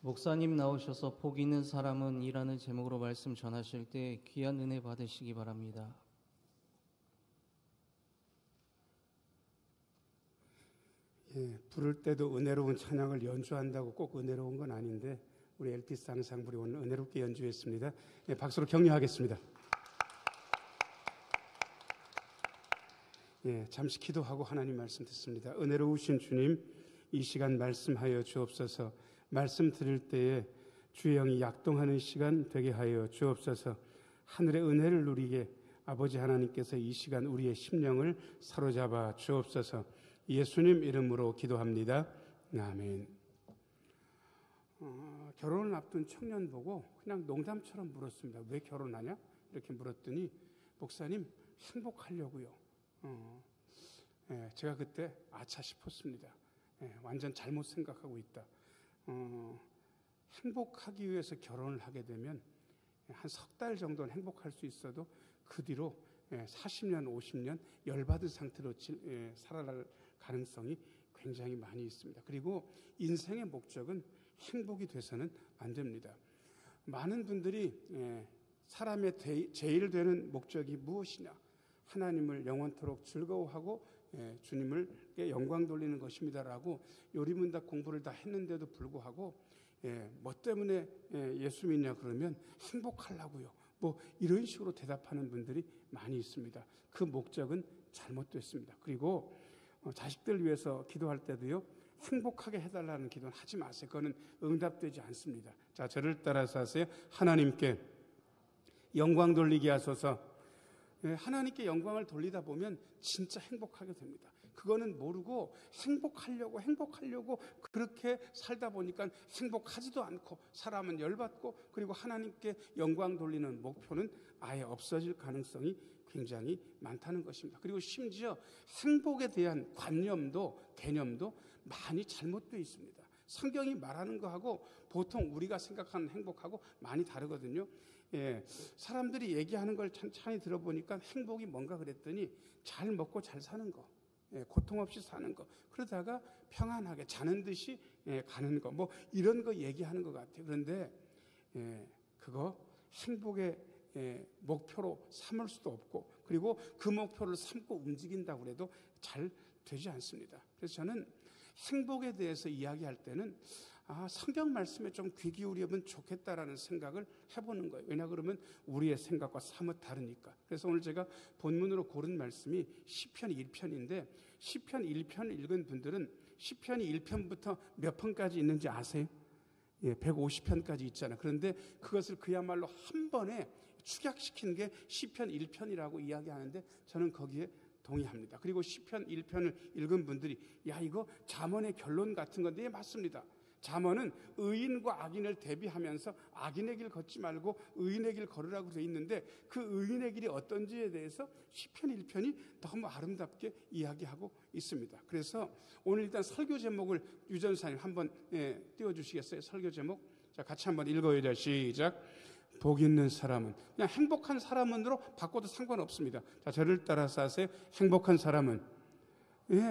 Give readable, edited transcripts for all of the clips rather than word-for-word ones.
목사님 나오셔서 복 있는 사람은 이라는 제목으로 말씀 전하실 때 귀한 은혜 받으시기 바랍니다. 부를 때도 은혜로운 찬양을 연주한다고 꼭 은혜로운 건 아닌데 우리 엘피스 앙상블이 오늘 은혜롭게 연주했습니다. 박수로 격려하겠습니다. 잠시 기도하고 하나님 말씀 듣습니다. 은혜로우신 주님, 이 시간 말씀하여 주옵소서. 말씀 들을 때에 주의 영이 약동하는 시간 되게 하여 주옵소서. 하늘의 은혜를 누리게 아버지 하나님께서 이 시간 우리의 심령을 사로잡아 주옵소서. 예수님 이름으로 기도합니다. 아멘. 결혼을 앞둔 청년 보고 그냥 농담처럼 물었습니다. 왜 결혼하냐? 이렇게 물었더니 목사님 행복하려고요. 제가 그때 아차 싶었습니다. 완전 잘못 생각하고 있다. 행복하기 위해서 결혼을 하게 되면 한 석 달 정도는 행복할 수 있어도 그 뒤로 40년, 50년 열받은 상태로 살아갈 가능성이 굉장히 많이 있습니다. 그리고 인생의 목적은 행복이 돼서는 안 됩니다. 많은 분들이 사람의 제일 되는 목적이 무엇이냐? 하나님을 영원토록 즐거워하고 주님을께 영광 돌리는 것입니다라고 요리문답 공부를 다 했는데도 불구하고 뭐 때문에 예수 믿냐 그러면 행복하려고요. 뭐 이런 식으로 대답하는 분들이 많이 있습니다. 그 목적은 잘못됐습니다. 그리고 자식들 위해서 기도할 때도요, 행복하게 해달라는 기도는 하지 마세요. 그거는 응답되지 않습니다. 자, 저를 따라서 하세요. 하나님께 영광 돌리게 하소서. 하나님께 영광을 돌리다 보면 진짜 행복하게 됩니다. 그거는 모르고 행복하려고 그렇게 살다 보니까 행복하지도 않고 사람은 열받고 그리고 하나님께 영광 돌리는 목표는 아예 없어질 가능성이 굉장히 많다는 것입니다. 그리고 심지어 행복에 대한 개념도 많이 잘못되어 있습니다. 성경이 말하는 거하고 보통 우리가 생각하는 행복하고 많이 다르거든요. 사람들이 얘기하는 걸 찬찬히 들어보니까 행복이 뭔가 그랬더니 잘 먹고 잘 사는 거, 고통 없이 사는 거, 그러다가 평안하게 자는 듯이 가는 거, 뭐 이런 거 얘기하는 것 같아요. 그런데 그거 행복의 목표로 삼을 수도 없고, 그리고 그 목표를 삼고 움직인다고 해도 잘 되지 않습니다. 그래서 저는 행복에 대해서 이야기할 때는 성경 말씀에 좀 귀 기울이면 좋겠다라는 생각을 해보는 거예요. 왜냐 그러면 우리의 생각과 사뭇 다르니까. 그래서 오늘 제가 본문으로 고른 말씀이 시편 1편인데 시편 1편을 읽은 분들은 시편이 1편부터 몇 편까지 있는지 아세요? 150편까지 있잖아요. 그런데 그것을 그야말로 한 번에 축약시킨 게 시편 1편이라고 이야기하는데 저는 거기에 동의합니다. 그리고 시편 1편을 읽은 분들이 이거 잠언의 결론 같은 건데 맞습니다. 잠언은 의인과 악인을 대비하면서 악인의 길 걷지 말고 의인의 길 걸으라고 되어 있는데 그 의인의 길이 어떤지에 대해서 시편 1편이 너무 아름답게 이야기하고 있습니다. 그래서 오늘 일단 설교 제목을 유전사님 한번 띄워주시겠어요? 설교 제목. 자, 같이 한번 읽어야 돼요. 시작. 복 있는 사람은, 그냥 행복한 사람으로 바꿔도 상관없습니다. 자, 저를 따라서 하세요. 행복한 사람은,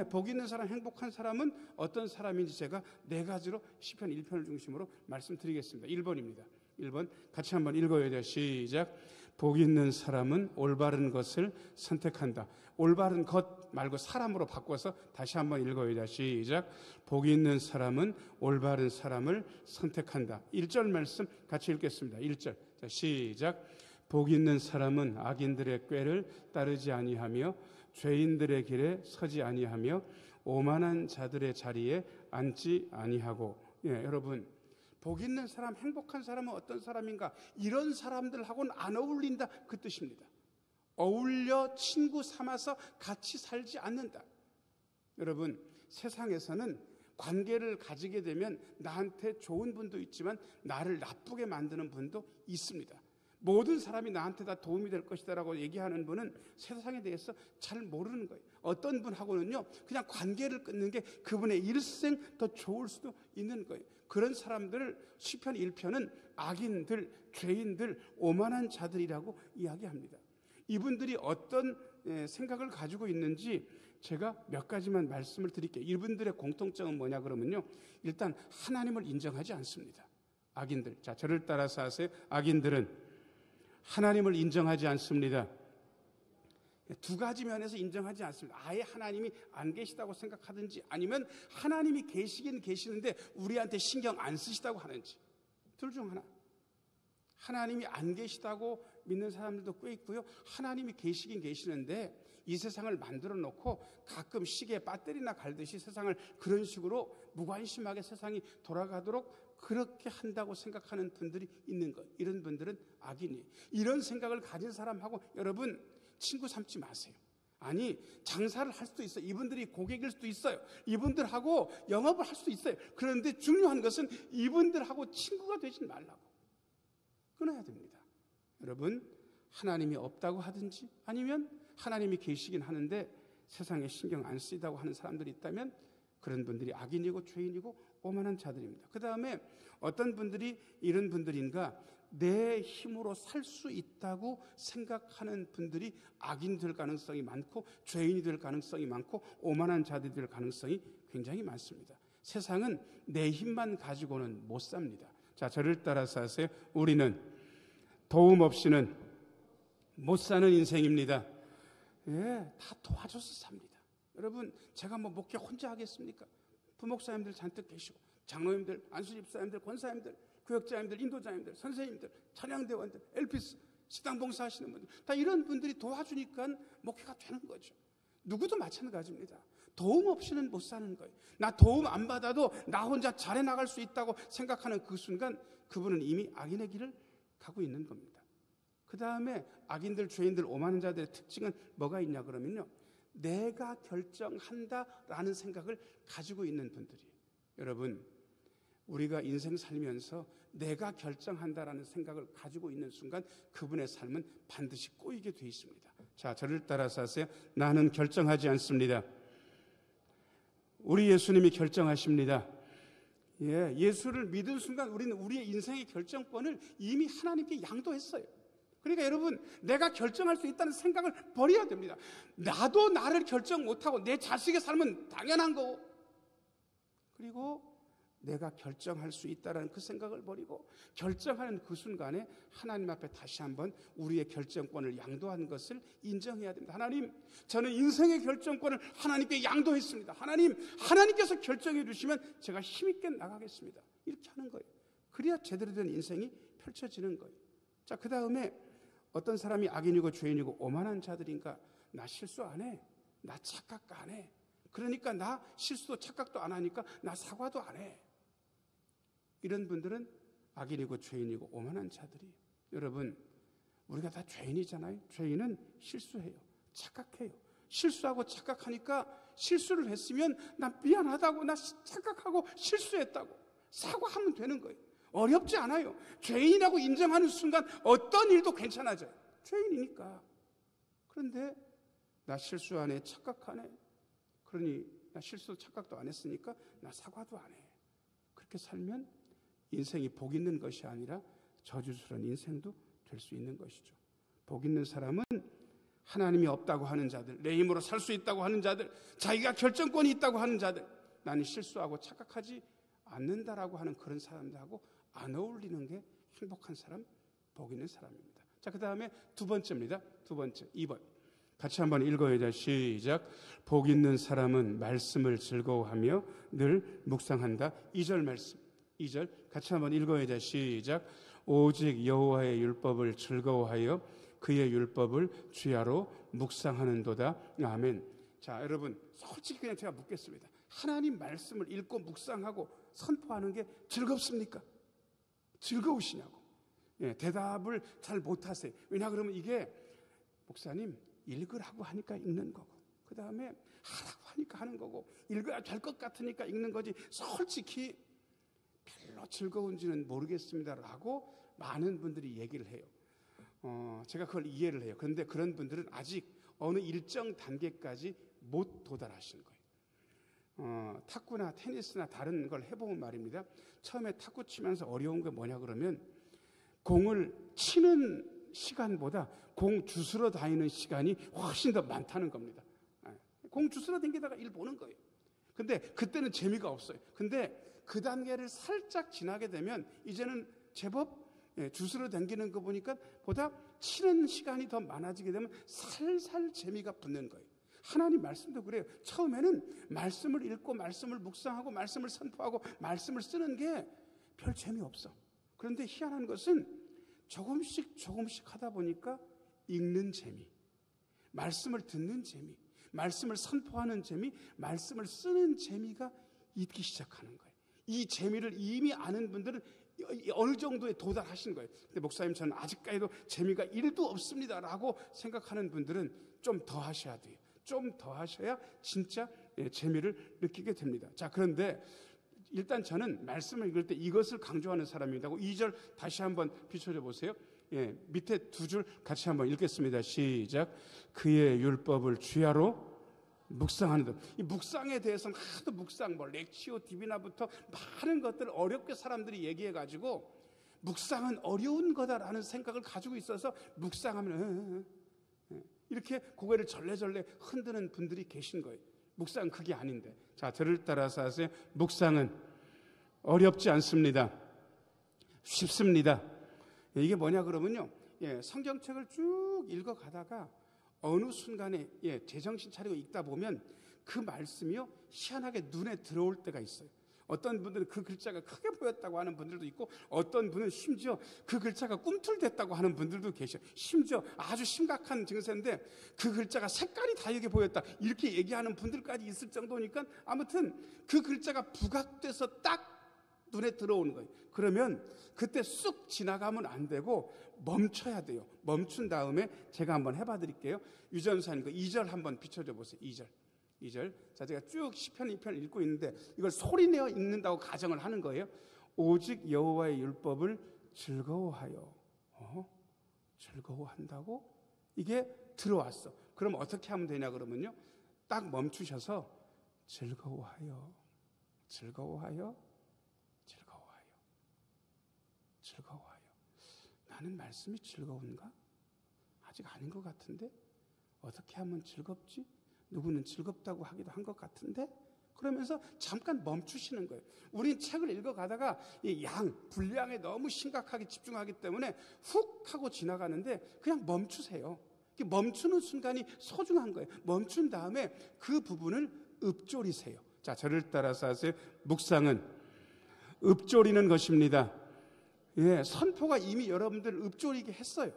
복 있는 사람, 행복한 사람은 어떤 사람인지 제가 4가지로 시편 1편을 중심으로 말씀드리겠습니다. 1번입니다. 1번 같이 한번 읽어야 돼요. 시작. 복 있는 사람은 올바른 것을 선택한다. 올바른 것 말고 사람으로 바꿔서 다시 한번 읽어야 돼요. 시작. 복 있는 사람은 올바른 사람을 선택한다. 1절 말씀 같이 읽겠습니다. 1절. 자, 시작. 복 있는 사람은 악인들의 꾀를 따르지 아니하며 죄인들의 길에 서지 아니하며 오만한 자들의 자리에 앉지 아니하고. 여러분, 복 있는 사람, 행복한 사람은 어떤 사람인가? 이런 사람들하고는 안 어울린다, 그 뜻입니다. 어울려 친구 삼아서 같이 살지 않는다. 여러분, 세상에서는 관계를 가지게 되면 나한테 좋은 분도 있지만 나를 나쁘게 만드는 분도 있습니다. 모든 사람이 나한테 다 도움이 될 것이다라고 얘기하는 분은 세상에 대해서 잘 모르는 거예요. 어떤 분하고는요, 그냥 관계를 끊는 게 그분의 일생 더 좋을 수도 있는 거예요. 그런 사람들을 시편 1편은 악인들, 죄인들, 오만한 자들이라고 이야기합니다. 이분들이 어떤 생각을 가지고 있는지 제가 몇 가지만 말씀을 드릴게요. 이분들의 공통점은 뭐냐 그러면요, 일단 하나님을 인정하지 않습니다. 악인들. 자, 저를 따라서 하세요. 악인들은 하나님을 인정하지 않습니다. 두 가지 면에서 인정하지 않습니다. 아예 하나님이 안 계시다고 생각하든지, 아니면 하나님이 계시긴 계시는데 우리한테 신경 안 쓰시다고 하는지, 둘 중 하나. 하나님이 안 계시다고 믿는 사람들도 꽤 있고요, 하나님이 계시긴 계시는데 이 세상을 만들어 놓고 가끔 시계에 배터리나 갈듯이 세상을 그런 식으로 무관심하게 세상이 돌아가도록 그렇게 한다고 생각하는 분들이 있는 것. 이런 분들은 악인이에요. 이런 생각을 가진 사람하고 여러분 친구 삼지 마세요. 아니, 장사를 할 수도 있어요. 이분들이 고객일 수도 있어요. 이분들하고 영업을 할 수도 있어요. 그런데 중요한 것은 이분들하고 친구가 되지 말라고. 끊어야 됩니다. 여러분, 하나님이 없다고 하든지 아니면 하나님이 계시긴 하는데 세상에 신경 안 쓰이다고 하는 사람들이 있다면 그런 분들이 악인이고 죄인이고 오만한 자들입니다. 그 다음에 어떤 분들이 이런 분들인가, 내 힘으로 살 수 있다고 생각하는 분들이 악인이 될 가능성이 많고 죄인이 될 가능성이 많고 오만한 자들이 될 가능성이 굉장히 많습니다. 세상은 내 힘만 가지고는 못 삽니다. 자, 저를 따라서 하세요. 우리는 도움 없이는 못 사는 인생입니다. 예, 다 도와줘서 삽니다. 여러분, 제가 뭐 목회 혼자 하겠습니까? 부목사님들 잔뜩 계시고, 장로님들, 안수집사님들, 권사님들, 교역자님들, 인도자님들, 선생님들, 찬양대원들, 엘피스, 식당 봉사하시는 분들, 다 이런 분들이 도와주니까 목회가 되는 거죠. 누구도 마찬가지입니다. 도움 없이는 못 사는 거예요. 나 도움 안 받아도 나 혼자 잘해 나갈 수 있다고 생각하는 그 순간 그분은 이미 악인의 길을 가고 있는 겁니다. 그 다음에 악인들, 죄인들, 오만한 자들의 특징은 뭐가 있냐 그러면요, 내가 결정한다라는 생각을 가지고 있는 분들이에요. 여러분, 우리가 인생 살면서 내가 결정한다라는 생각을 가지고 있는 순간 그분의 삶은 반드시 꼬이게 돼 있습니다. 자, 저를 따라서 하세요. 나는 결정하지 않습니다. 우리 예수님이 결정하십니다. 예, 예수를 믿은 순간 우리는 우리의 인생의 결정권을 이미 하나님께 양도했어요. 그러니까 여러분, 내가 결정할 수 있다는 생각을 버려야 됩니다. 나도 나를 결정 못하고 내 자식의 삶은 당연한 거고, 그리고 내가 결정할 수 있다는 그 생각을 버리고 결정하는 그 순간에 하나님 앞에 다시 한번 우리의 결정권을 양도한 것을 인정해야 됩니다. 하나님, 저는 인생의 결정권을 하나님께 양도했습니다. 하나님께서 결정해 주시면 제가 힘있게 나가겠습니다. 이렇게 하는 거예요. 그래야 제대로 된 인생이 펼쳐지는 거예요. 자, 그 다음에 어떤 사람이 악인이고 죄인이고 오만한 자들인가? 나 실수 안 해. 나 착각 안 해. 그러니까 나 실수도 착각도 안 하니까 나 사과도 안 해. 이런 분들은 악인이고 죄인이고 오만한 자들이. 여러분, 우리가 다 죄인이잖아요. 죄인은 실수해요. 착각해요. 실수하고 착각하니까 실수를 했으면 나 미안하다고, 나 착각하고 실수했다고 사과하면 되는 거예요. 어렵지 않아요. 죄인이라고 인정하는 순간 어떤 일도 괜찮아져요. 죄인이니까. 그런데 나 실수 안 해, 착각 안 해. 그러니 나 실수 착각도 안 했으니까 나 사과도 안 해. 그렇게 살면 인생이 복 있는 것이 아니라 저주스러운 인생도 될 수 있는 것이죠. 복 있는 사람은 하나님이 없다고 하는 자들, 내 힘으로 살 수 있다고 하는 자들, 자기가 결정권이 있다고 하는 자들, 나는 실수하고 착각하지 않는다라고 하는 그런 사람들하고 안 어울리는 게 행복한 사람, 복 있는 사람입니다. 자, 그 다음에 두 번째입니다. 두 번째, 2번. 같이 한번 읽어야죠. 시작. 복 있는 사람은 말씀을 즐거워하며 늘 묵상한다. 2절 말씀. 2절 같이 한번 읽어야죠. 시작. 오직 여호와의 율법을 즐거워하여 그의 율법을 주야로 묵상하는도다. 아멘. 자, 여러분, 솔직히 그냥 제가 묻겠습니다. 하나님 말씀을 읽고 묵상하고 선포하는 게 즐겁습니까? 즐거우시냐고. 예, 대답을 잘 못하세요. 왜냐 그러면 이게 목사님 읽으라고 하니까 읽는 거고, 그 다음에 하라고 하니까 하는 거고, 읽어야 될 것 같으니까 읽는 거지 솔직히 별로 즐거운지는 모르겠습니다라고 많은 분들이 얘기를 해요. 제가 그걸 이해를 해요. 그런데 그런 분들은 아직 어느 일정 단계까지 못 도달하신 거예요. 탁구나 테니스나 다른 걸 해보면 말입니다. 처음에 탁구 치면서 어려운 게 뭐냐 그러면 공을 치는 시간보다 공 주스러 다니는 시간이 훨씬 더 많다는 겁니다. 공 주스러 다니다가 일 보는 거예요. 근데 그때는 재미가 없어요. 근데 그 단계를 살짝 지나게 되면 이제는 제법 주스로 당기는 거 보니까 보다 치는 시간이 더 많아지게 되면 살살 재미가 붙는 거예요. 하나님 말씀도 그래요. 처음에는 말씀을 읽고 말씀을 묵상하고 말씀을 선포하고 말씀을 쓰는 게 별 재미없어. 그런데 희한한 것은 조금씩 하다 보니까 읽는 재미, 말씀을 듣는 재미, 말씀을 선포하는 재미, 말씀을 쓰는 재미가 있기 시작하는 거예요. 이 재미를 이미 아는 분들은 어느 정도에 도달하신 거예요. 근데 목사님 저는 아직까지도 재미가 1도 없습니다라고 생각하는 분들은 좀 더 하셔야 돼요. 좀 더 하셔야 진짜 재미를 느끼게 됩니다. 자, 그런데 일단 저는 말씀을 읽을 때 이것을 강조하는 사람입니다. 2절 다시 한번 비춰줘 보세요. 밑에 2줄 같이 한번 읽겠습니다. 시작. 그의 율법을 주야로 묵상하는 것. 이 묵상에 대해서는 하도 묵상, 렉시오, 디비나부터 많은 것들을 어렵게 사람들이 얘기해가지고 묵상은 어려운 거다라는 생각을 가지고 있어서 묵상하면 이렇게 고개를 절레절레 흔드는 분들이 계신 거예요. 묵상은 그게 아닌데. 자, 저를 따라서 하세요. 묵상은 어렵지 않습니다. 쉽습니다. 이게 뭐냐 그러면요. 성경책을 쭉 읽어가다가 어느 순간에 제정신 차리고 읽다 보면 그 말씀이요 희한하게 눈에 들어올 때가 있어요. 어떤 분들은 그 글자가 크게 보였다고 하는 분들도 있고 어떤 분은 심지어 그 글자가 꿈틀댔다고 하는 분들도 계셔요. 심지어 아주 심각한 증세인데 그 글자가 색깔이 다르게 보였다 이렇게 얘기하는 분들까지 있을 정도니까 아무튼 그 글자가 부각돼서 딱 눈에 들어오는 거예요. 그러면 그때 쑥 지나가면 안 되고 멈춰야 돼요. 멈춘 다음에 제가 한번 해봐 드릴게요. 유전사님 그 2절 한번 비춰줘 보세요. 2절. 자, 제가 쭉 시편 2편을 읽고 있는데 이걸 소리내어 읽는다고 가정을 하는 거예요. 오직 여호와의 율법을 즐거워하여. 즐거워한다고? 이게 들어왔어. 그럼 어떻게 하면 되냐 그러면요. 딱 멈추셔서 즐거워하여. 나는 말씀이 즐거운가? 아직 아닌 것 같은데? 어떻게 하면 즐겁지? 누구는 즐겁다고 하기도 한 것 같은데? 그러면서 잠깐 멈추시는 거예요. 우린 책을 읽어가다가 이 분량에 너무 심각하게 집중하기 때문에 훅 하고 지나가는데 그냥 멈추세요. 멈추는 순간이 소중한 거예요. 멈춘 다음에 그 부분을 읊조리세요. 자, 저를 따라서 하세요. 묵상은 읊조리는 것입니다. 선포가 이미 여러분들을 읊조리게 했어요.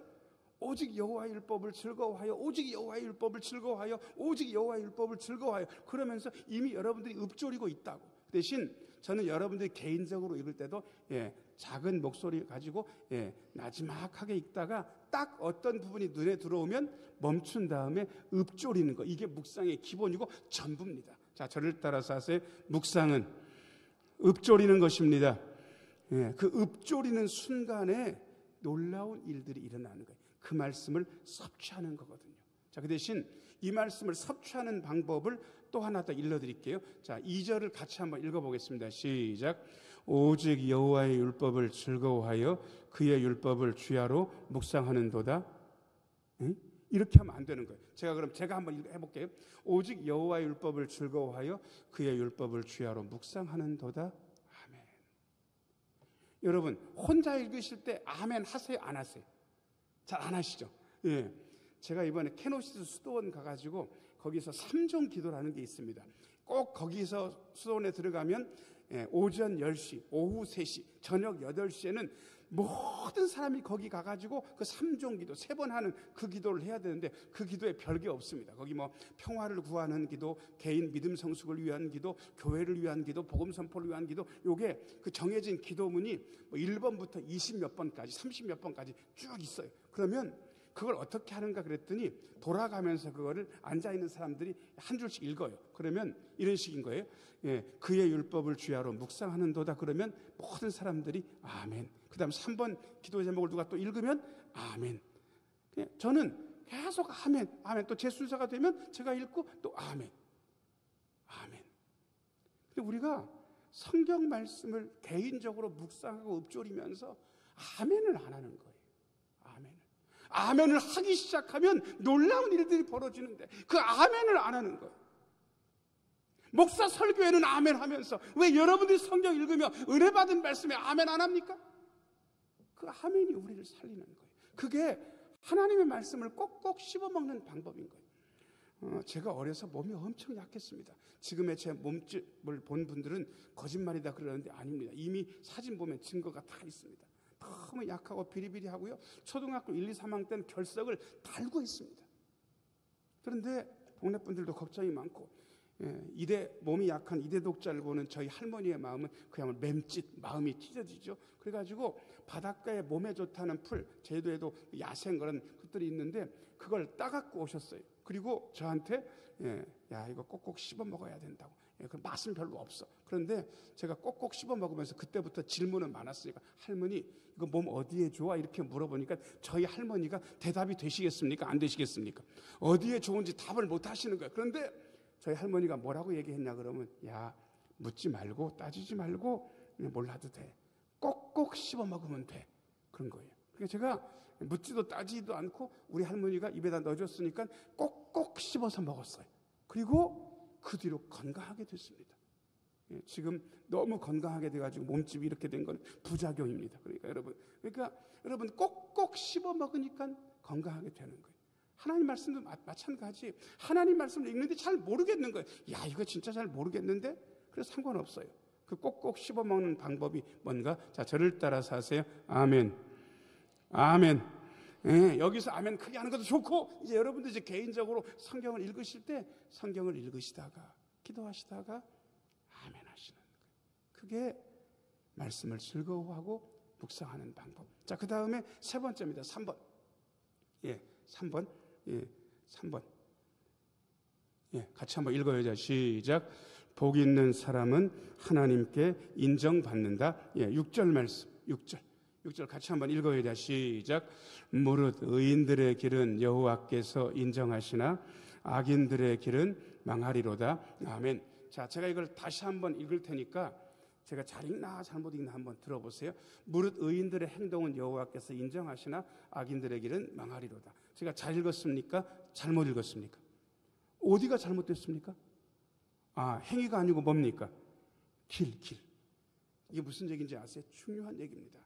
오직 여호와의 율법을 즐거워하여, 오직 여호와의 율법을 즐거워하여, 오직 여호와의 율법을 즐거워하여. 그러면서 이미 여러분들이 읊조리고 있다고. 대신 저는 여러분들이 개인적으로 읽을 때도 작은 목소리 가지고 나지막하게 읽다가 딱 어떤 부분이 눈에 들어오면 멈춘 다음에 읊조리는 거. 이게 묵상의 기본이고 전부입니다. 자, 저를 따라서 하세요. 묵상은 읊조리는 것입니다. 그 읊조리는 순간에 놀라운 일들이 일어나는 거예요. 그 말씀을 섭취하는 거거든요. 자, 그 대신 이 말씀을 섭취하는 방법을 또 하나 더 일러드릴게요. 자, 2절을 같이 한번 읽어보겠습니다. 시작. 오직 여호와의 율법을 즐거워하여 그의 율법을 주야로 묵상하는도다. 이렇게 하면 안 되는 거예요. 제가 한번 해볼게요. 오직 여호와의 율법을 즐거워하여 그의 율법을 주야로 묵상하는도다. 아멘. 여러분 혼자 읽으실 때 아멘 하세요? 안 하세요? 잘 안 하시죠? 제가 이번에 케노시스 수도원 가가지고 거기서 3종 기도라는 게 있습니다. 꼭 거기서 수도원에 들어가면 오전 10시, 오후 3시, 저녁 8시에는 모든 사람이 거기 가가지고 그 3종 기도 3번 하는 그 기도를 해야 되는데 그 기도에 별게 없습니다. 거기 평화를 구하는 기도, 개인 믿음 성숙을 위한 기도, 교회를 위한 기도, 복음 선포를 위한 기도, 요게 그 정해진 기도문이 1번부터 20몇 번까지 30몇 번까지 쭉 있어요. 그러면 그걸 어떻게 하는가 그랬더니 돌아가면서 그거를 앉아있는 사람들이 한 줄씩 읽어요. 그러면 이런 식인 거예요. 그의 율법을 주야로 묵상하는도다. 그러면 모든 사람들이 아멘. 그 다음 3번 기도 제목을 누가 또 읽으면 아멘. 저는 계속 아멘, 아멘. 또 제 순서가 되면 제가 읽고 또 아멘, 아멘. 근데 우리가 성경 말씀을 개인적으로 묵상하고 읊조리면서 아멘을 안 하는 거예요. 아멘을 하기 시작하면 놀라운 일들이 벌어지는데 그 아멘을 안 하는 거예요. 목사 설교에는 아멘 하면서 왜 여러분들이 성경 읽으며 은혜 받은 말씀에 아멘 안 합니까? 그 아멘이 우리를 살리는 거예요. 그게 하나님의 말씀을 꼭꼭 씹어먹는 방법인 거예요. 제가 어려서 몸이 엄청 약했습니다. 지금의 제 몸집을 본 분들은 거짓말이다 그러는데 아닙니다. 이미 사진 보면 증거가 다 있습니다. 너무 약하고 비리비리하고요. 초등학교 1, 2, 3학년 때는 결석을 달고 있습니다. 그런데 동네 분들도 걱정이 많고 몸이 약한 이대 독자를 보는 저희 할머니의 마음은 그야말로 맴짓, 마음이 찢어지죠. 그래가지고 바닷가에 몸에 좋다는 풀, 제주도에도 야생 그런 것들이 있는데 그걸 따갖고 오셨어요. 그리고 저한테 야 이거 꼭꼭 씹어 먹어야 된다고. 그 맛은 별로 없어. 그런데 제가 꼭꼭 씹어 먹으면서 그때부터 질문은 많았으니까 할머니 이거 몸 어디에 좋아? 이렇게 물어보니까 저희 할머니가 대답이 되시겠습니까? 안 되시겠습니까? 어디에 좋은지 답을 못 하시는 거예요. 그런데 저희 할머니가 뭐라고 얘기했냐 그러면 야 묻지 말고 따지지 말고 그냥 몰라도 돼. 꼭꼭 씹어 먹으면 돼. 그런 거예요. 그러니까 제가 묻지도 따지지도 않고 우리 할머니가 입에다 넣어줬으니까 꼭꼭 씹어서 먹었어요. 그리고 그 뒤로 건강하게 됐습니다. 지금 너무 건강하게 돼가지고 몸집이 이렇게 된 건 부작용입니다. 그러니까 여러분 꼭꼭 씹어 먹으니까 건강하게 되는 거예요. 하나님 말씀도 마찬가지. 하나님 말씀을 읽는데 잘 모르겠는 거예요. 야 이거 진짜 잘 모르겠는데 그래서 상관없어요. 그 꼭꼭 씹어 먹는 방법이 뭔가? 자, 저를 따라서 하세요. 아멘. 아멘. 여기서 아멘 크게 하는 것도 좋고 이제 여러분들 이제 개인적으로 성경을 읽으실 때 성경을 읽으시다가 기도하시다가 아멘 하시는 거예요. 그게 말씀을 즐거워하고 묵상하는 방법. 자, 그 다음에 세 번째입니다. 3번. 3번. 3번. 같이 한번 읽어야죠. 시작. 복 있는 사람은 하나님께 인정받는다. 6절 말씀. 6절 같이 한번 읽어야 돼. 시작. 무릇 의인들의 길은 여호와께서 인정하시나 악인들의 길은 망하리로다. 아멘. 자, 제가 이걸 다시 한번 읽을 테니까 제가 잘 읽나 잘못 읽나 한번 들어보세요. 무릇 의인들의 행동은 여호와께서 인정하시나 악인들의 길은 망하리로다. 제가 잘 읽었습니까? 잘못 읽었습니까? 어디가 잘못됐습니까? 행위가 아니고 뭡니까? 길. 이게 무슨 얘기인지 아세요? 중요한 얘기입니다.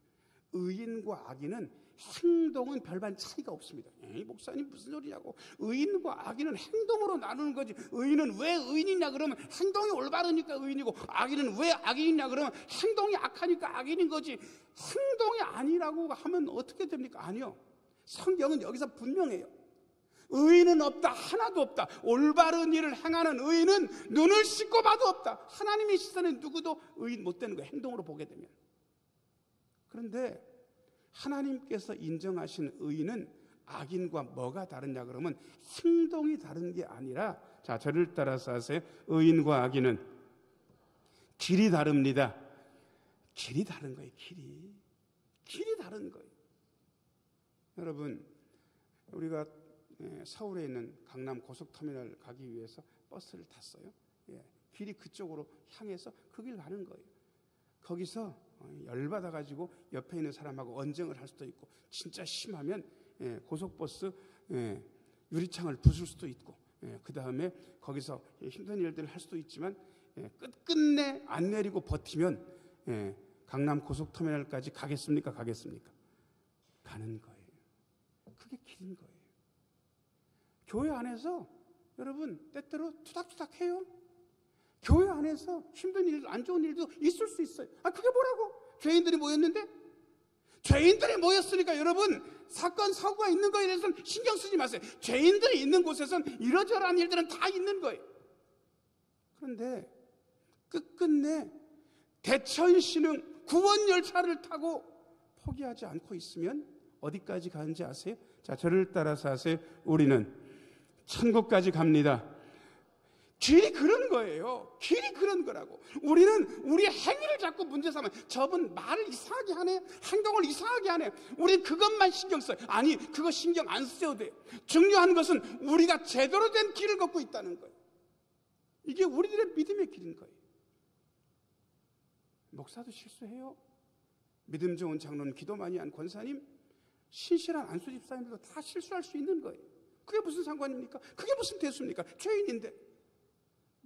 의인과 악인은 행동은 별반 차이가 없습니다. 목사님 무슨 소리냐고. 의인과 악인은 행동으로 나누는 거지. 의인은 왜 의인이냐 그러면 행동이 올바르니까 의인이고, 악인은 왜 악인이냐 그러면 행동이 악하니까 악인인 거지. 행동이 아니라고 하면 어떻게 됩니까? 아니요. 성경은 여기서 분명해요. 의인은 없다. 하나도 없다. 올바른 일을 행하는 의인은 눈을 씻고 봐도 없다. 하나님의 시선에 누구도 의인 못 되는 거예요. 행동으로 보게 되면. 그런데 하나님께서 인정하신 의인은 악인과 뭐가 다르냐 그러면 행동이 다른 게 아니라, 자, 저를 따라서 하세요. 의인과 악인은 길이 다릅니다. 길이 다른 거예요. 길이 다른 거예요. 여러분, 우리가 서울에 있는 강남 고속터미널 가기 위해서 버스를 탔어요. 길이 그쪽으로 향해서 그 길 가는 거예요. 거기서 열받아가지고 옆에 있는 사람하고 언쟁을 할 수도 있고, 진짜 심하면 고속버스 유리창을 부술 수도 있고, 그 다음에 거기서 힘든 일들을 할 수도 있지만 끝끝내 안 내리고 버티면 강남 고속터미널까지 가겠습니까? 가는 거예요. 그게 길인 거예요. 교회 안에서 여러분 때때로 투닥투닥해요. 교회 안에서 힘든 일, 안 좋은 일도 있을 수 있어요. 그게 뭐라고? 죄인들이 모였는데? 죄인들이 모였으니까 여러분 사건, 사고가 있는 거에 대해서는 신경 쓰지 마세요. 죄인들이 있는 곳에서는 이러저러한 일들은 다 있는 거예요. 그런데 끝끝내 대천신흥 구원열차를 타고 포기하지 않고 있으면 어디까지 가는지 아세요? 자, 저를 따라서 하세요. 우리는 천국까지 갑니다. 길이 그런 거예요. 길이 그런 거라고. 우리는 우리의 행위를 자꾸 문제 삼아요. 저분 말을 이상하게 하네. 행동을 이상하게 하네. 우린 그것만 신경 써요. 아니, 그거 신경 안 써도 돼요. 중요한 것은 우리가 제대로 된 길을 걷고 있다는 거예요. 이게 우리들의 믿음의 길인 거예요. 목사도 실수해요. 믿음 좋은 장로는, 기도 많이 한 권사님, 신실한 안수 집사님들도 다 실수할 수 있는 거예요. 그게 무슨 상관입니까? 그게 무슨 대수입니까? 죄인인데.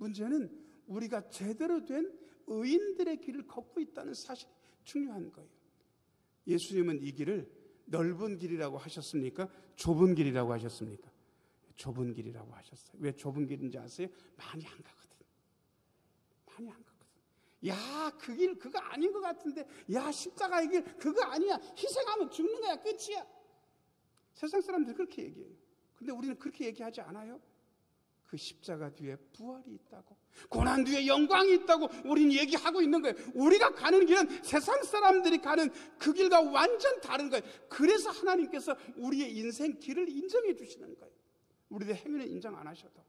문제는 우리가 제대로 된 의인들의 길을 걷고 있다는 사실이 중요한 거예요. 예수님은 이 길을 넓은 길이라고 하셨습니까? 좁은 길이라고 하셨습니까? 좁은 길이라고 하셨어요. 왜 좁은 길인지 아세요? 많이 안 가거든. 많이 안 가거든. 야, 그 길 그거 아닌 것 같은데, 야, 십자가의 길 그거 아니야. 희생하면 죽는 거야. 끝이야. 세상 사람들 그렇게 얘기해요. 근데 우리는 그렇게 얘기하지 않아요. 그 십자가 뒤에 부활이 있다고, 고난 뒤에 영광이 있다고 우리는 얘기하고 있는 거예요. 우리가 가는 길은 세상 사람들이 가는 그 길과 완전 다른 거예요. 그래서 하나님께서 우리의 인생 길을 인정해 주시는 거예요. 우리의 행위는 인정 안 하셔도.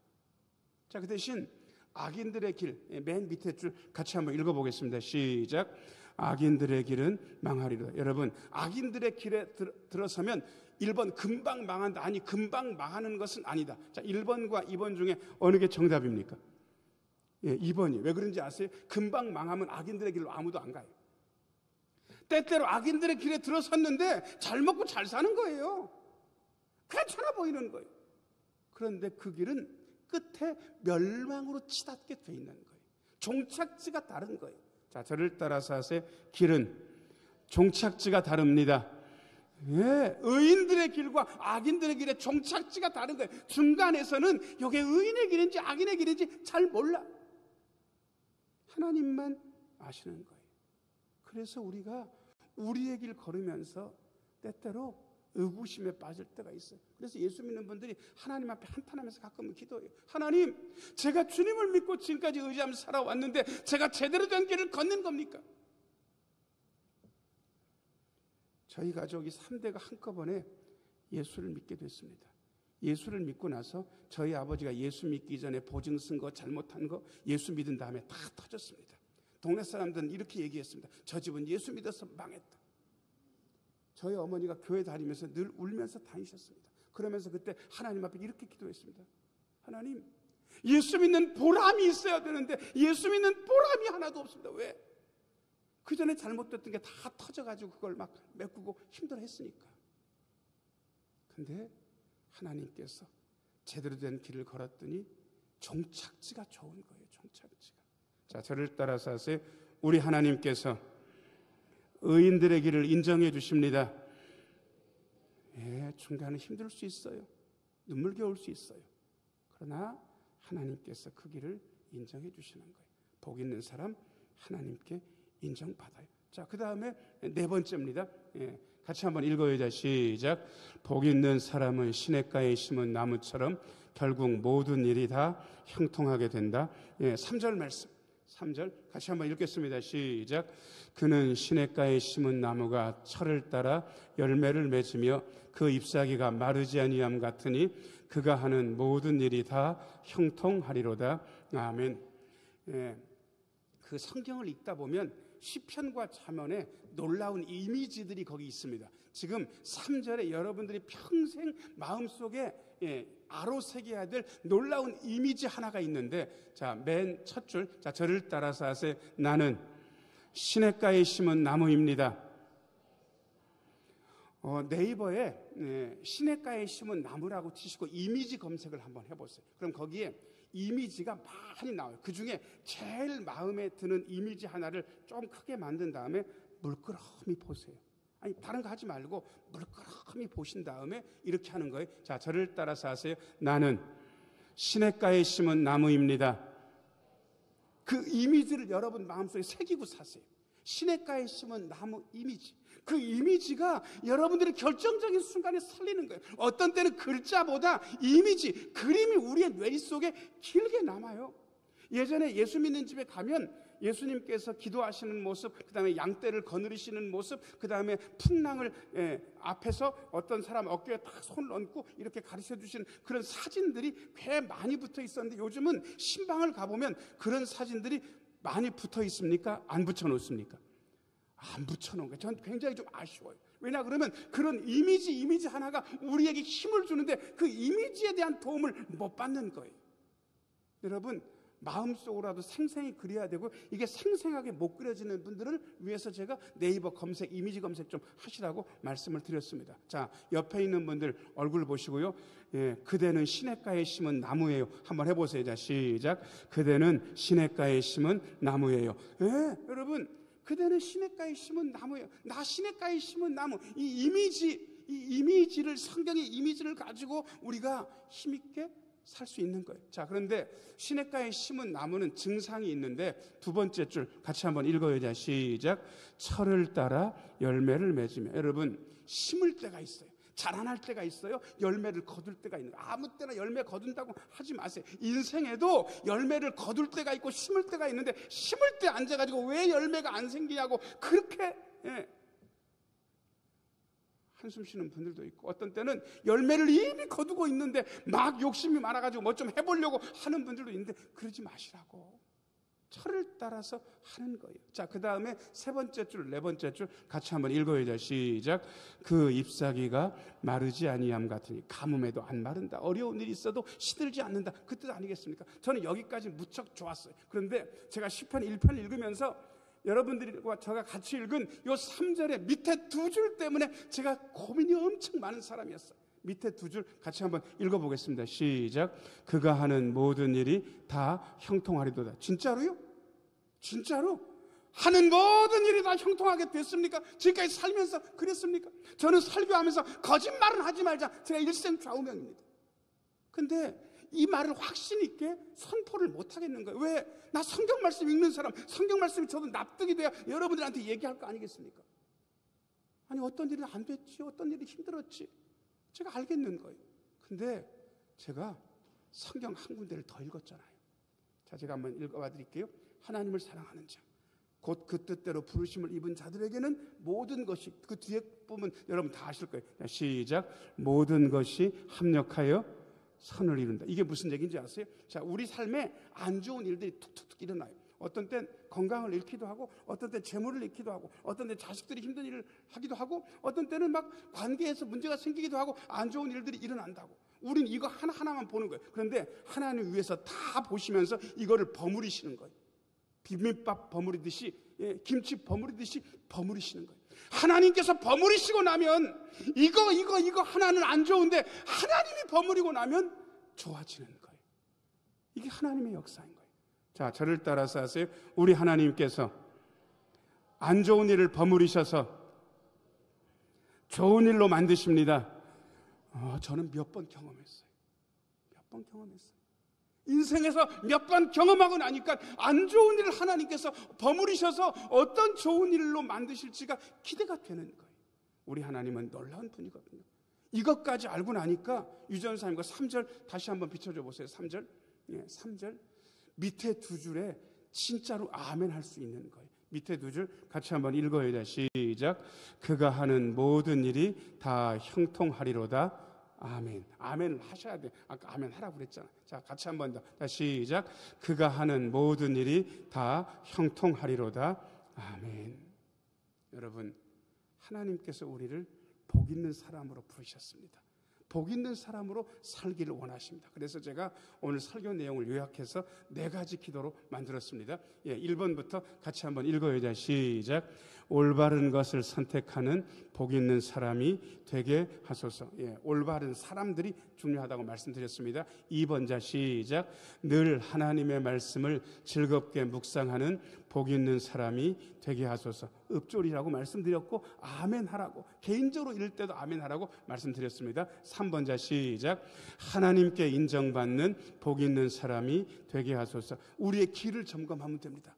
자, 그 대신 악인들의 길, 맨 밑에 줄 같이 한번 읽어보겠습니다. 시작. 악인들의 길은 망하리로다. 여러분, 악인들의 길에 들어서면 1번 금방 망한다. 아니, 금방 망하는 것은 아니다. 자, 1번과 2번 중에 어느 게 정답입니까? 예, 2번이. 왜 그런지 아세요? 금방 망하면 악인들의 길로 아무도 안 가요. 때때로 악인들의 길에 들어섰는데 잘 먹고 잘 사는 거예요. 괜찮아 보이는 거예요. 그런데 그 길은 끝에 멸망으로 치닫게 돼 있는 거예요. 종착지가 다른 거예요. 자, 저를 따라서 하세요. 길은 종착지가 다릅니다. 예, 의인들의 길과 악인들의 길의 종착지가 다른 거예요. 중간에서는 이게 의인의 길인지 악인의 길인지 잘 몰라. 하나님만 아시는 거예요. 그래서 우리가 우리의 길 걸으면서 때때로 의구심에 빠질 때가 있어요. 그래서 예수 믿는 분들이 하나님 앞에 한탄하면서 가끔은 기도해요. 하나님, 제가 주님을 믿고 지금까지 의지하면서 살아왔는데 제가 제대로 된 길을 걷는 겁니까? 저희 가족이 3대가 한꺼번에 예수를 믿게 됐습니다. 예수를 믿고 나서 저희 아버지가 예수 믿기 전에 보증 쓴 거, 잘못한 거 예수 믿은 다음에 다 터졌습니다. 동네 사람들은 이렇게 얘기했습니다. 저 집은 예수 믿어서 망했다. 저희 어머니가 교회 다니면서 늘 울면서 다니셨습니다. 그러면서 그때 하나님 앞에 이렇게 기도했습니다. 하나님, 예수 믿는 보람이 있어야 되는데 예수 믿는 보람이 하나도 없습니다. 왜? 그 전에 잘못됐던 게 다 터져가지고 그걸 막 메꾸고 힘들어했으니까. 근데 하나님께서 제대로 된 길을 걸었더니 종착지가 좋은 거예요. 종착지가. 자, 저를 따라서 하세요. 우리 하나님께서 의인들의 길을 인정해 주십니다. 예, 중간에 힘들 수 있어요. 눈물겨울 수 있어요. 그러나 하나님께서 그 길을 인정해 주시는 거예요. 복 있는 사람 하나님께 인정받아요. 자, 그 다음에 4번째입니다. 예, 같이 한번 읽어요. 시작. 복 있는 사람은 시냇가에 심은 나무처럼 결국 모든 일이 다 형통하게 된다. 예, 3절 말씀. 3절 같이 한번 읽겠습니다. 시작. 그는 시냇가에 심은 나무가 철을 따라 열매를 맺으며 그 잎사귀가 마르지 아니함 같으니 그가 하는 모든 일이 다 형통하리로다. 아멘. 예, 그 성경을 읽다 보면 시편과 잠언에 놀라운 이미지들이 거기 있습니다. 지금 3절에 여러분들이 평생 마음속에 아로새겨야 될 놀라운 이미지 하나가 있는데, 자, 맨 첫 줄, 자, 저를 따라서 하세요. 나는 시냇가에 심은 나무입니다. 네이버에 시냇가에 심은 나무라고 치시고 이미지 검색을 한번 해보세요. 그럼 거기에 이미지가 많이 나와요. 그 중에 제일 마음에 드는 이미지 하나를 좀 크게 만든 다음에 물끄러미 보세요. 아니, 다른 거 하지 말고 물끄러미 보신 다음에 이렇게 하는 거예요. 자, 저를 따라서 하세요. 나는 시냇가에 심은 나무입니다. 그 이미지를 여러분 마음속에 새기고 사세요. 시냇가에 심은 나무 이미지. 그 이미지가 여러분들의 결정적인 순간에 살리는 거예요. 어떤 때는 글자보다 이미지, 그림이 우리의 뇌 속에 길게 남아요. 예전에 예수 믿는 집에 가면 예수님께서 기도하시는 모습, 그 다음에 양떼를 거느리시는 모습, 그 다음에 풍랑을 앞에서 어떤 사람 어깨에 딱 손을 얹고 이렇게 가르쳐 주시는 그런 사진들이 꽤 많이 붙어 있었는데, 요즘은 신방을 가보면 그런 사진들이 많이 붙어 있습니까? 안 붙여 놓습니까? 안 붙여놓은 거예요. 저는 굉장히 좀 아쉬워요. 왜냐 그러면 그런 이미지 하나가 우리에게 힘을 주는데 그 이미지에 대한 도움을 못 받는 거예요. 여러분, 마음속으로라도 생생히 그려야 되고, 이게 생생하게 못 그려지는 분들을 위해서 제가 네이버 검색, 이미지 검색 좀 하시라고 말씀을 드렸습니다. 자, 옆에 있는 분들 얼굴 보시고요. 예, 그대는 시냇가에 심은 나무예요. 한번 해보세요. 자, 시작. 그대는 시냇가에 심은 나무예요. 예, 여러분, 그대는 시냇가에 심은 나무예요. 나 시냇가에 심은 나무. 이 이미지를, 성경의 이미지를 가지고 우리가 힘있게 살 수 있는 거예요. 자, 그런데 시냇가에 심은 나무는 증상이 있는데, 두 번째 줄 같이 한번 읽어요. 자, 시작. 철을 따라 열매를 맺으며. 여러분, 심을 때가 있어요. 자라날 때가 있어요. 열매를 거둘 때가 있는 거예요. 아무 때나 열매 거둔다고 하지 마세요. 인생에도 열매를 거둘 때가 있고 심을 때가 있는데, 심을 때 앉아가지고 왜 열매가 안 생기냐고 그렇게 한숨 쉬는 분들도 있고, 어떤 때는 열매를 이미 거두고 있는데 막 욕심이 많아가지고 뭐 좀 해보려고 하는 분들도 있는데, 그러지 마시라고. 철을 따라서 하는 거예요. 자, 그 다음에 세 번째 줄, 네 번째 줄 같이 한번 읽어요. 시작. 그 잎사귀가 마르지 아니함 같으니 가뭄에도 안 마른다. 어려운 일이 있어도 시들지 않는다. 그 뜻 아니겠습니까? 저는 여기까지 무척 좋았어요. 그런데 제가 시편 1편 읽으면서 여러분들과 저가 같이 읽은 요 3절의 밑에 두 줄 때문에 제가 고민이 엄청 많은 사람이었어요. 밑에 두 줄 같이 한번 읽어보겠습니다. 시작. 그가 하는 모든 일이 다 형통하리도다. 진짜로요? 진짜로? 하는 모든 일이 다 형통하게 됐습니까? 지금까지 살면서 그랬습니까? 저는 설교하면서 거짓말은 하지 말자, 제가 일생 좌우명입니다. 근데 이 말을 확신 있게 선포를 못 하겠는 거예요. 왜? 나 성경 말씀 읽는 사람, 성경 말씀이 저도 납득이 돼야 여러분들한테 얘기할 거 아니겠습니까? 아니, 어떤 일이 안 됐지, 어떤 일이 힘들었지, 제가 알겠는 거예요. 근데 제가 성경 한 군데를 더 읽었잖아요. 자, 제가 한번 읽어봐 드릴게요. 하나님을 사랑하는 자, 곧 그 뜻대로 부르심을 입은 자들에게는 모든 것이, 그 뒤에 보면 여러분 다 아실 거예요. 자, 시작. 모든 것이 합력하여 선을 이룬다. 이게 무슨 얘기인지 아세요? 자, 우리 삶에 안 좋은 일들이 툭툭툭 일어나요. 어떤 땐 건강을 잃기도 하고, 어떤 땐 재물을 잃기도 하고, 어떤 땐 자식들이 힘든 일을 하기도 하고, 어떤 때는 막 관계에서 문제가 생기기도 하고, 안 좋은 일들이 일어난다고. 우린 이거 하나하나만 보는 거예요. 그런데 하나님 위해서 다 보시면서 이거를 버무리시는 거예요. 비빔밥 버무리듯이, 김치 버무리듯이 버무리시는 거예요. 하나님께서 버무리시고 나면 이거 하나는 안 좋은데 하나님이 버무리고 나면 좋아지는 거예요. 이게 하나님의 역사인 거예요. 자, 저를 따라서 하세요. 우리 하나님께서 안 좋은 일을 버무리셔서 좋은 일로 만드십니다. 저는 몇 번 경험했어요. 몇 번 경험했어요. 인생에서 몇 번 경험하고 나니까 안 좋은 일을 하나님께서 버무리셔서 어떤 좋은 일로 만드실지가 기대가 되는 거예요. 우리 하나님은 놀라운 분이거든요. 이것까지 알고 나니까 유전사님과 3절 다시 한번 비춰줘 보세요. 3절. 3절. 밑에 두 줄에 진짜로 아멘 할 수 있는 거예요. 밑에 두 줄 같이 한번 읽어야 돼. 시작. 그가 하는 모든 일이 다 형통하리로다. 아멘. 아멘을 하셔야 돼. 아까 아멘 하라고 그랬잖아. 자, 같이 한번 더. 시작. 그가 하는 모든 일이 다 형통하리로다. 아멘. 여러분, 하나님께서 우리를 복 있는 사람으로 부르셨습니다. 복 있는 사람으로 살기를 원하십니다. 그래서 제가 오늘 설교 내용을 요약해서 4가지 기도로 만들었습니다. 1번부터 같이 한번 읽어야 돼. 시작. 올바른 것을 선택하는 복 있는 사람이 되게 하소서. 올바른 사람들이 중요하다고 말씀드렸습니다. 2번 자 시작. 늘 하나님의 말씀을 즐겁게 묵상하는 복 있는 사람이 되게 하소서. 읍조리라고 말씀드렸고 아멘 하라고, 개인적으로 읽을 때도 아멘 하라고 말씀드렸습니다. 3번 자 시작. 하나님께 인정받는 복 있는 사람이 되게 하소서. 우리의 길을 점검하면 됩니다.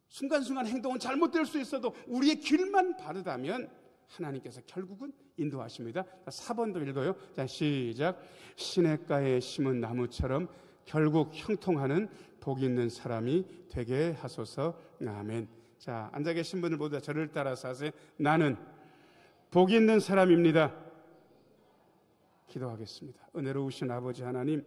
순간순간 행동은 잘못될 수 있어도 우리의 길만 바르다면 하나님께서 결국은 인도하십니다. 4번도 읽어요. 자, 시작. 시냇가에 심은 나무처럼 결국 형통하는 복 있는 사람이 되게 하소서. 아멘. 자, 앉아 계신 분들 모두 저를 따라서 하세요. 나는 복 있는 사람입니다. 기도하겠습니다. 은혜로우신 아버지 하나님,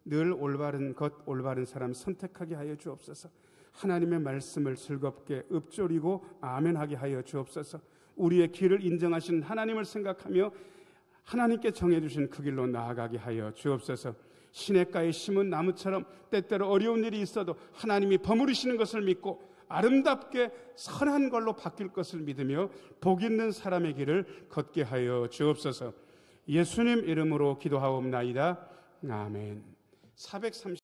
늘 올바른 것, 올바른 사람 선택하게 하여 주옵소서. 하나님의 말씀을 즐겁게 읊조리고 아멘하게 하여 주옵소서. 우리의 길을 인정하신 하나님을 생각하며 하나님께 정해주신 그 길로 나아가게 하여 주옵소서. 시냇가에 심은 나무처럼 때때로 어려운 일이 있어도 하나님이 버무리시는 것을 믿고 아름답게 선한 걸로 바뀔 것을 믿으며 복 있는 사람의 길을 걷게 하여 주옵소서. 예수님 이름으로 기도하옵나이다. 아멘. 430